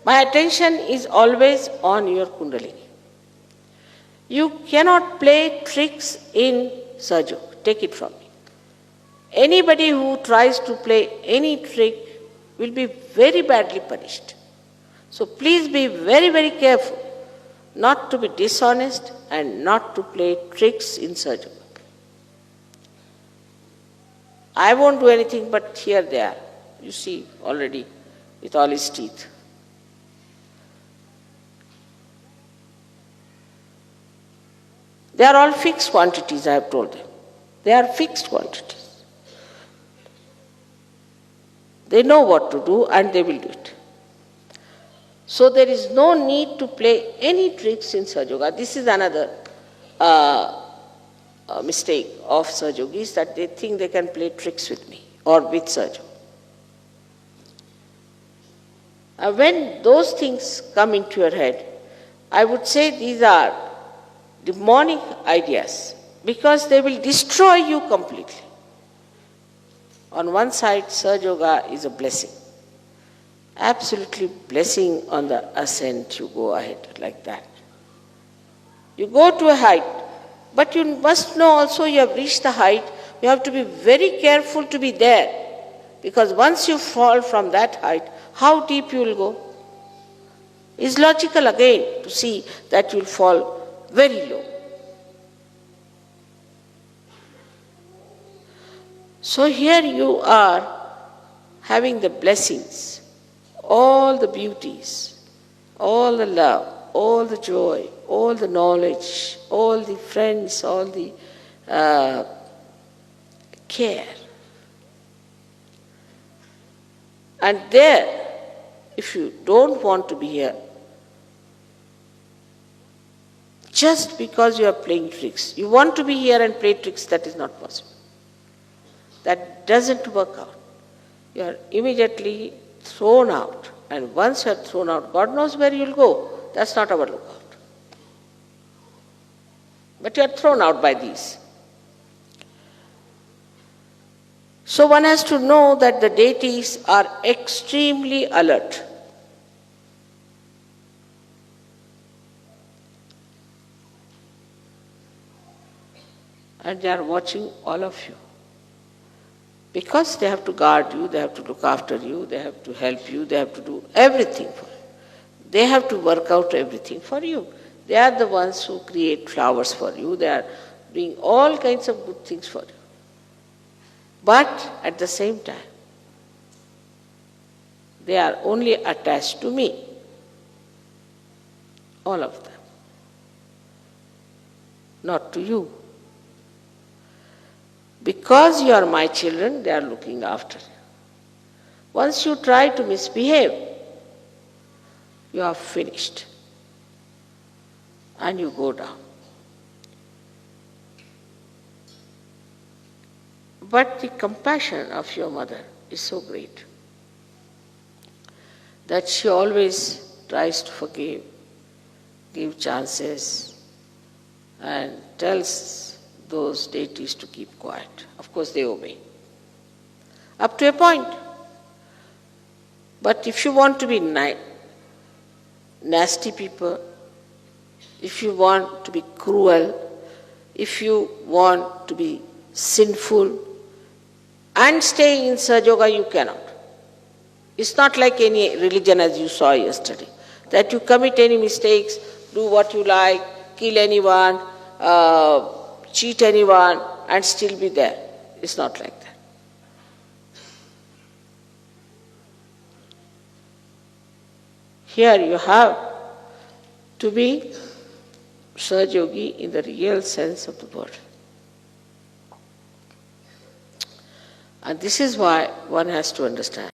My attention is always on your Kundalini. You cannot play tricks in Sahaja Yoga. Take it from me. Anybody who tries to play any trick will be very badly punished. So please be very, very careful not to be dishonest and not to play tricks in Sahaja Yoga. I won't do anything, but here they are. You see already with all his teeth. They are all fixed quantities, I have told them. They are fixed quantities. They know what to do and they will do it. So there is no need to play any tricks in Sahaja Yoga. This is another mistake of Sahaja Yogis, that they think they can play tricks with me or with Sahaja Yoga. When those things come into your head, I would say these are demonic ideas, because they will destroy you completely. On one side, Sahaja Yoga is a blessing. Absolutely blessing on the ascent, you go ahead like that. You go to a height, but you must know also you have reached the height, you have to be very careful to be there, because once you fall from that height, how deep you will go? It's logical again to see that you will fall very low. So here you are having the blessings, all the beauties, all the love, all the joy, all the knowledge, all the friends, all the care. And there, if you don't want to be here, just because you are playing tricks, you want to be here and play tricks, that is not possible. That doesn't work out. You are immediately thrown out. And once you are thrown out, God knows where you will go. That's not our lookout. But you are thrown out by these. So one has to know that the deities are extremely alert. And they are watching all of you. Because they have to guard you, they have to look after you, they have to help you, they have to do everything for you. They have to work out everything for you. They are the ones who create flowers for you, they are doing all kinds of good things for you. But at the same time, they are only attached to me. All of them. Not to you. Because you are my children, they are looking after you. Once you try to misbehave, you are finished. And you go down. But the compassion of your mother is so great that she always tries to forgive, give chances, and tells those deities to keep quiet. Of course they obey. Up to a point. But if you want to be nasty people, if you want to be cruel, if you want to be sinful, and staying in Sahaja Yoga, you cannot. It's not like any religion as you saw yesterday, that you commit any mistakes, do what you like, kill anyone, cheat anyone, and still be there. It's not like that. Here you have to be Sahaja Yogi in the real sense of the word. And this is why one has to understand